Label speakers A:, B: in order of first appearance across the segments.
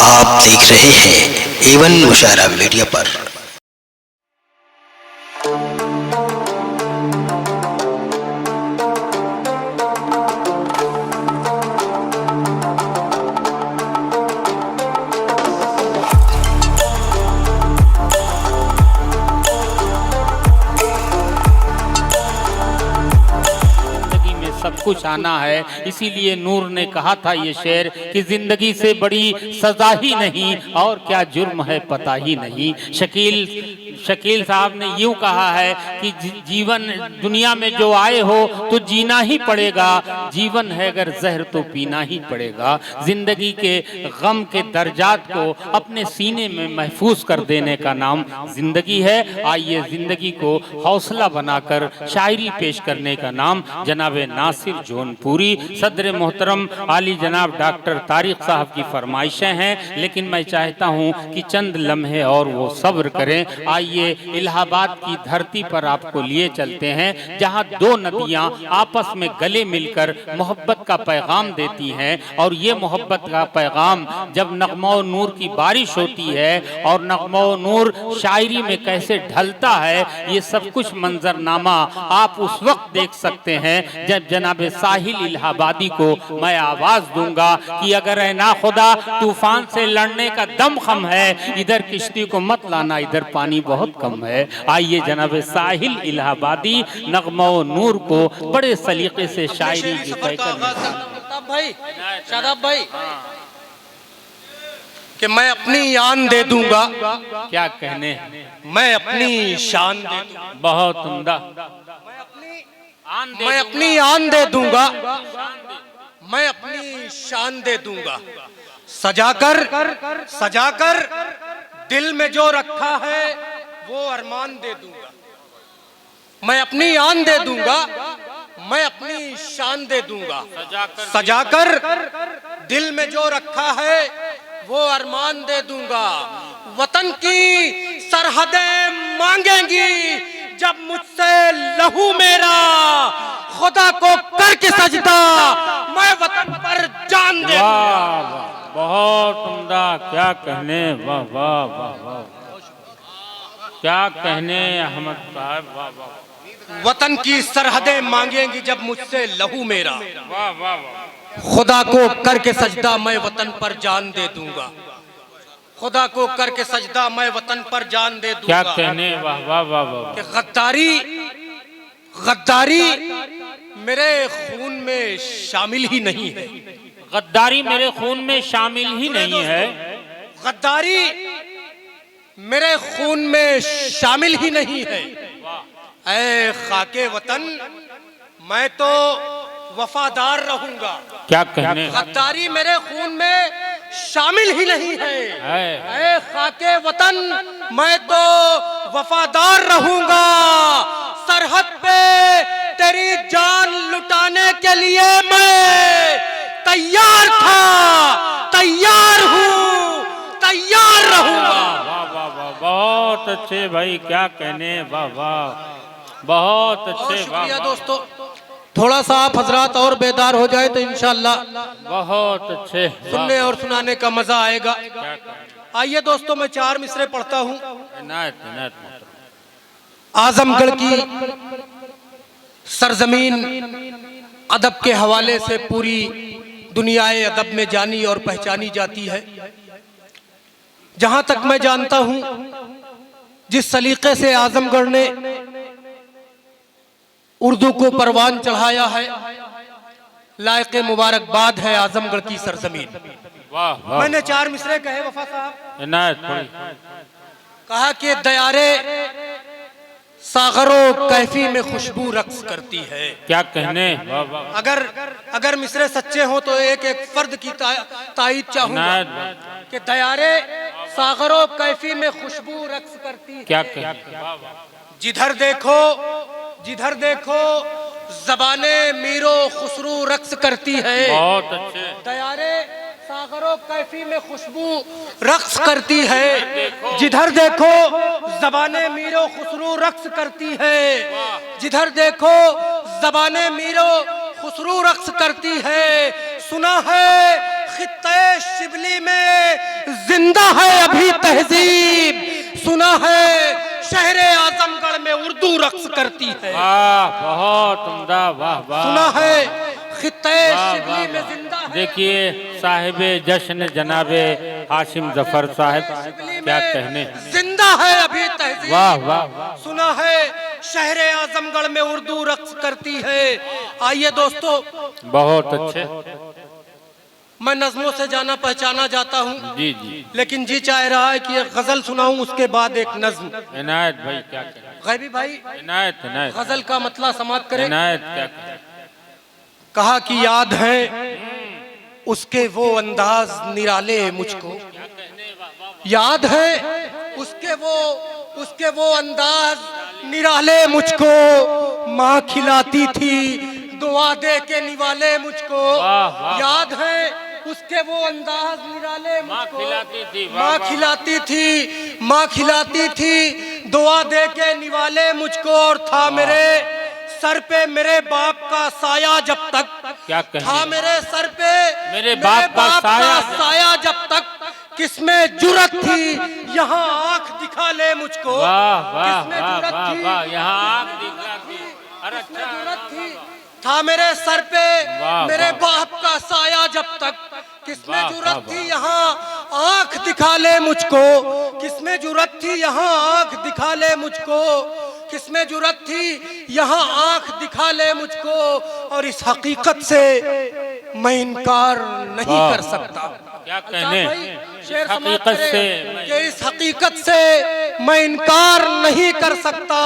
A: आप देख रहे हैं एवन मुशायरा मीडिया पर।
B: सब कुछ आना है, इसीलिए नूर ने कहा था ये शेर कि जिंदगी से बड़ी सजा ही नहीं और क्या जुर्म है पता ही नहीं। शकील साहब ने यूं कहा है कि जीवन दुनिया में जो आए हो तो जीना ही पड़ेगा, जीवन है अगर जहर तो पीना ही पड़ेगा। जिंदगी के गम के दर्जात को अपने सीने में महफूज कर देने का नाम जिंदगी है। आइए जिंदगी को हौसला बनाकर शायरी पेश करने का नाम जनाबे नासिर जौनपुरी सदर मोहतरम आली जनाब डॉक्टर तारिक साहब की फरमाइशें हैं, लेकिन मैं चाहता हूं कि चंद लम्हे और वो सब्र करें। आइए इलाहाबाद की धरती पर आपको लिए चलते हैं, जहां दो नदियां आपस में गले मिलकर मोहब्बत का पैगाम देती हैं। और ये मोहब्बत का पैगाम जब नगमा नूर की बारिश होती है और नगमा नूर शायरी में कैसे ढलता है, ये सब कुछ मंजरनामा आप उस वक्त देख सकते हैं जब जनाबे साहिल इलाहाबादी को मैं आवाज दूंगा कि अगर है ना खुदा तूफान से लड़ने का दम खम है, इधर किश्ती को मत लाना, इधर पानी बहुत कम है। आइए जनाबे साहिल इलाहाबादी नगमा नूर को बड़े सलीके से शायरी की
C: शादाब भाई कि मैं अपनी आन दे दूंगा।
B: क्या कहने,
C: मैं अपनी शान दे दूंगा।
B: बहुत उम्दा।
C: मैं अपनी आन दे दूंगा, मैं अपनी शान दे दूंगा। सजाकर सजाकर दिल में जो रखा है वो अरमान दे दूंगा। मैं अपनी आन दे दूंगा, मैं अपनी शान दे दूंगा। सजाकर दिल में जो रखा है वो अरमान दे दूंगा। वतन की सरहदें मांगेंगी जब मुझसे लहू मेरा, खुदा को करके सजदा मैं वतन पर जान दे दूंगा।
B: बहुत उम्दा। क्या कहने, वाह वाह वाह वाह, क्या कहने अहमद साहब, वाह वाह।
C: वतन की सरहदें मांगेंगी जब मुझसे लहू मेरा,
B: वाह वाह वाह।
C: खुदा को करके सजदा मैं वतन पर जान दे दूंगा। खुदा को करके सजदा मैं वतन पर जान दे दूंगा।
B: क्या कहने, वाह वाह वाह वाह।
C: कि गद्दारी गद्दारी मेरे खून में शामिल ही नहीं है।
B: गद्दारी मेरे खून में शामिल ही नहीं है।
C: गद्दारी मेरे खून में शामिल ही नहीं है। ऐ खाके वतन मैं तो वफादार रहूंगा।
B: क्या कहने,
C: गद्दारी मेरे खून में शामिल ही नहीं है। ऐ खाके वतन मैं तो वफादार रहूंगा। सरहद पे तेरी जान लुटाने के लिए मैं तैयार था, तैयार हूँ, तैयार रहूंगा।
B: वाह वाह वाह, बहुत अच्छे भाई, क्या कहने, वाह वाह, बहुत अच्छे।
C: शुक्रिया दोस्तों, थोड़ा सा आप हजरात और बेदार हो जाए तो इंशाल्लाह
B: बहुत अच्छे
C: सुनने और सुनाने का मजा आएगा। आइए दोस्तों, मैं 4 मिसरे पढ़ता हूँ। आजमगढ़ की सरजमीन अदब के हवाले से पूरी दुनियाए अदब में जानी और पहचानी जाती है। जहां तक मैं जानता हूं, जिस सलीके से आजमगढ़ ने उर्दू को परवान चढ़ाया है, लायक मुबारकबाद है आजमगढ़ की सरजमीन।
B: वाह।
C: मैंने 4 मिसरे कहे वफा साहब, कहा कि दयारे सागरों कैफी में खुशबू रक्स करती है।
B: क्या कहने, वाह वाह।
C: अगर मिसरे सच्चे हो तो एक एक फर्द की तायीद चाहूंगा कि दयारे सागरों कैफी में खुशबू रक्स करती है।
B: क्या कहने,
C: जिधर देखो जिधर देखो ज़बाने मीरो खुसरू रक्स करती है।
B: बहुत अच्छे।
C: दयारे सागरों कैफी में खुशबू रक्स करती है। जिधर देखो ज़बाने मीरो खुसरू रक्स करती है। जिधर देखो ज़बाने मीरो खुसरू रक्स करती है। सुना है खित्ते शिबली में जिंदा है अभी तहजीब, सुना है शहरे आजमगढ़ में उर्दू रक्स करती है।
B: वाह, बहुत उम्दा, वाह वाह।
C: सुना है खित्ते
B: वाह,
C: शिबली
B: वाह,
C: में
B: वाह।
C: जिंदा है।
B: देखिए साहिबे जश्न जनाबे हाशिम जफर साहब, क्या कहने।
C: जिंदा है अभी तहजीब,
B: वाह वाह वाह।
C: सुना है शहरे आजमगढ़ में उर्दू रक्स करती है। आइए दोस्तों,
B: बहुत अच्छे।
C: मैं नज़्मों से जाना पहचाना जाता हूँ,
B: जी जी,
C: लेकिन जी चाह रहा है कि एक गजल सुनाऊं, उसके बाद एक नज्म।
B: इनायत भाई क्या कहें।
C: गैबी भाई
B: इनायत इनायत
C: गजल का मतलब समाप्त करें।
B: इनायत क्या कहें।
C: कहा कि याद है उसके वो अंदाज निराले मुझको, याद है उसके वो अंदाज निराले मुझको, माँ खिलाती थी दुआ दे के निवाले मुझको।
B: वाह, वाह।
C: याद है उसके वो अंदाज निराले
B: माँ
C: मुझको,
B: खिलाती थी, वाह,
C: माँ
B: वाह।
C: खिलाती थी, माँ खिलाती थी दुआ दे के निवाले मुझको। और था मेरे सर पे मेरे बाप का साया जब तक,
B: क्या कहें।
C: था मेरे सर पे
B: मेरे बाप का
C: साया जब तक, किसमें जुरत थी यहाँ आंख दिखा ले मुझको।
B: वाह वाह
C: किसमें
B: वाह
C: जुरत
B: वाह
C: थी,
B: वाह, यहाँ आग दिखला थी। अरे
C: किसमें
B: अच्छा,
C: जुरत थी, था मेरे सर पे
B: वाह,
C: मेरे
B: वाह।
C: बाप का साया जब तक, किसमें
B: वाह,
C: जुरत
B: वाह,
C: थी यहाँ आंख दिखा ले मुझको। किसमें जुरत थी यहाँ आंख दिखा ले मुझको, किसमें जुरत थी यहाँ आंख दिखा ले मुझको। और इस हकीकत से मैं इनकार नहीं
B: वाह,
C: कर सकता।
B: क्या कहने।
C: शेर समाप्त
B: हकीकत
C: करें
B: से
C: कि इस हकीकत से मैं इनकार नहीं कर सकता।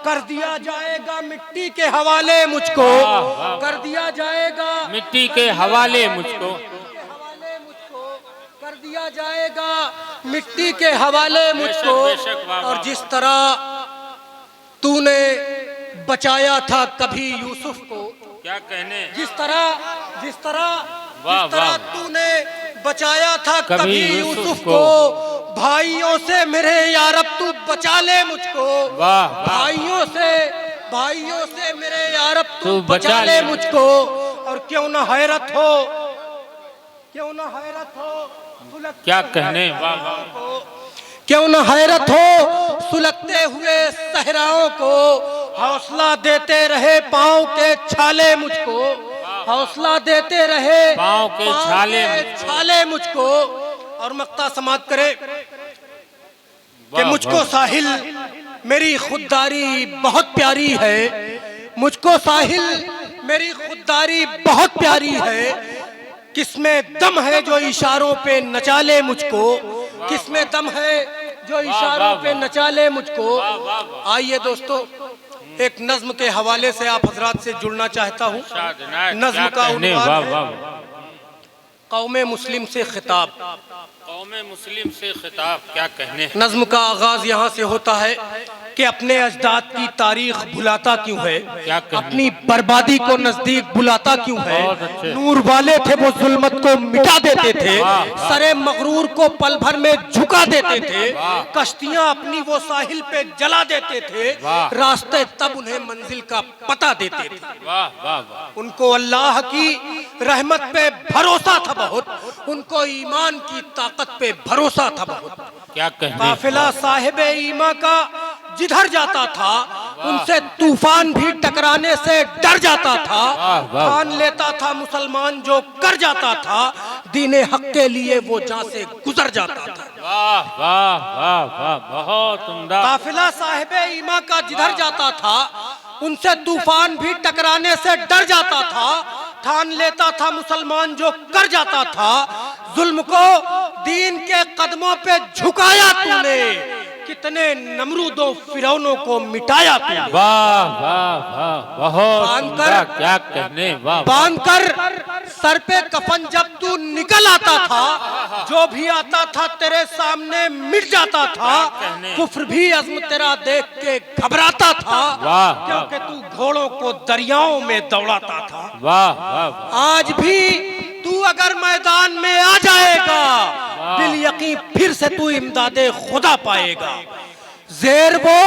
C: कर दिया जाएगा मिट्टी के हवाले मुझको,
B: वाह, वाह।
C: कर दिया जाएगा
B: मिट्टी के हवाले मुझको,
C: कर दिया जाएगा मिट्टी के हवाले मुझको।
B: बेशक, वाह,
C: और
B: वाह,
C: जिस तरह तूने बचाया था कभी यूसुफ को,
B: क्या कहने।
C: जिस तरह
B: वाह, वाह।
C: तूने बचाया था
B: कभी
C: कभी
B: यूसुफ
C: यूसुफ
B: को,
C: को, भाइयों से मेरे यार अब तू बचा ले मुझको।
B: वाह, वाह।
C: भाइयों से मेरे यार अब तू
B: तू
C: बचा
B: बचा
C: ले
B: ले
C: मुझको। और क्यों ना हैरत हो
B: क्या कहने। वाह वाह,
C: क्यों न हैरत हो सुलगते हुए सहराओं को, हौसला देते रहे पाँव के छाले मुझको, हौसला देते रहे
B: पाँव के
C: छाले मुझको। और मक्ता समाप्त करे कि
B: वाह,
C: मुझको
B: वाह।
C: साहिल मेरी खुददारी बहुत प्यारी है, मुझको साहिल मेरी खुददारी बहुत प्यारी है। किसमें दम है जो इशारों पे नचा ले मुझको, किसमें दम है जो इशारों पे नचा ले मुझको। आइए दोस्तों, एक नज्म के हवाले से आप हजरात से जुड़ना चाहता हूँ। नज्म का उन्वान है कौमे मुस्लिम से खिताब।
B: कौमे मुस्लिम से खिताब, क्या कहने।
C: नज्म का आगाज यहाँ से होता है कि अपने अजदाद की तारीख भुलाता क्यों है,
B: क्या कहने।
C: अपनी बर्बादी को नजदीक बुलाता क्यों है।
B: बहुत अच्छे।
C: नूर वाले थे वो जुल्मत को मिटा देते थे,
B: वाह, वाह।
C: सरे मगरूर को पल भर में झुका देते थे, कश्तियां अपनी वो साहिल पे जला देते थे,
B: वाह।
C: रास्ते तब उन्हें मंजिल का पता देते थे।
B: वाह वाह वाह,
C: उनको अल्लाह की रहमत पे भरोसा था बहुत, उनको ईमान की ताकत पे भरोसा था बहुत।
B: क्या कहने।
C: काफिला साहिब ईमा का जिधर जाता था, उनसे तूफान भी टकराने से डर जाता था।
B: वाह, वाह।
C: ठान लेता था मुसलमान जो कर जाता था, दीने हक के लिए वो जहाँ से गुजर जाता था।
B: वाह वाह वाह वाह, बहुत उम्दा।
C: काफिला साहिब ईमा का जिधर जाता था, उनसे तूफान भी टकराने से डर जाता था। ठान लेता था मुसलमान जो कर जाता था, जुल्म को दीन के कदमों पे झुकाया तूने, कितने नमरूदों फिरौनों को मिटाया तूने।
B: वाह वाह वाह, बहुत उम्दा, क्या कहने। वाह,
C: बांधकर सर पे कफन जब तू निकल आता था, जो भी आता था तेरे सामने मिट जाता था। कुफ्र भी अज़्म तेरा देख के घबराता था,
B: वाह,
C: क्योंकि तू घोड़ों को दरियाओं में दौड़ाता था।
B: वाह वाह वाह,
C: आज भी तू अगर मैदान में आ जाएगा, बिल यकीन फिर से तू इमदादे खुदा पाएगा। जेर वो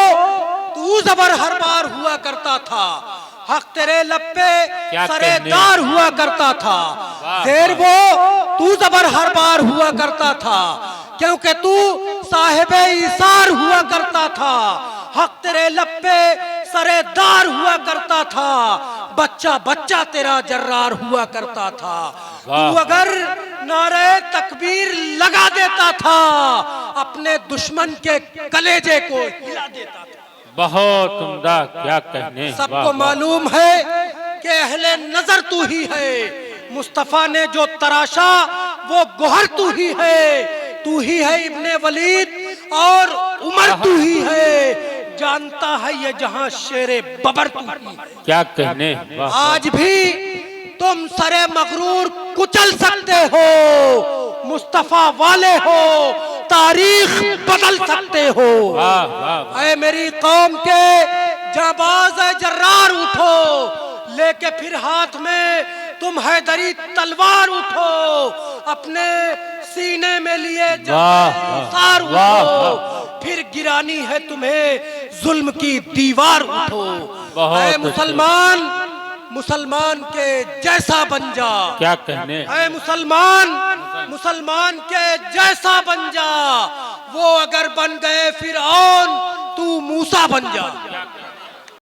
C: तू जबर हर बार हुआ करता था, हक तेरे लब पे
B: क्या
C: सरेदार हुआ करता था,
B: वाह,
C: देर वो तू जबर हर बार हुआ करता था, क्योंकि तू साहिबे इसार हुआ करता था। हक तेरे लब पे सरेदार हुआ करता था, बच्चा बच्चा तेरा जर्रार हुआ करता था। तू अगर नारे तकबीर लगा देता था, अपने दुश्मन के कलेजे को हिला देता था।
B: बहुत उम्दा, क्या कहने।
C: सबको मालूम है कि अहले नजर तू ही है, मुस्तफा ने जो तराशा वो गोहर तू ही है इब्ने वलीद और उमर तू ही है, जानता है ये जहां शेरे बबर तू ही है।
B: क्या कहने।
C: आज भी तुम सरे मगरूर कुचल सकते हो, मुस्तफा वाले हो, तारीख बदल सकते हो।
B: वाह वाह,
C: ऐ मेरी कौम के जाबाज जर्रार उठो, लेके फिर हाथ में तुम हैदरी तलवार उठो, अपने सीने में लिए सार उठो, फिर गिरानी है तुम्हें जुल्म की दीवार उठो। ऐ मुसलमान, मुसलमान के जैसा बन जा।
B: क्या कहने।
C: ऐ मुसलमान, मुसलमान के जैसा बन जा, वो अगर बन गए फिरऔन तू मूसा बन जा।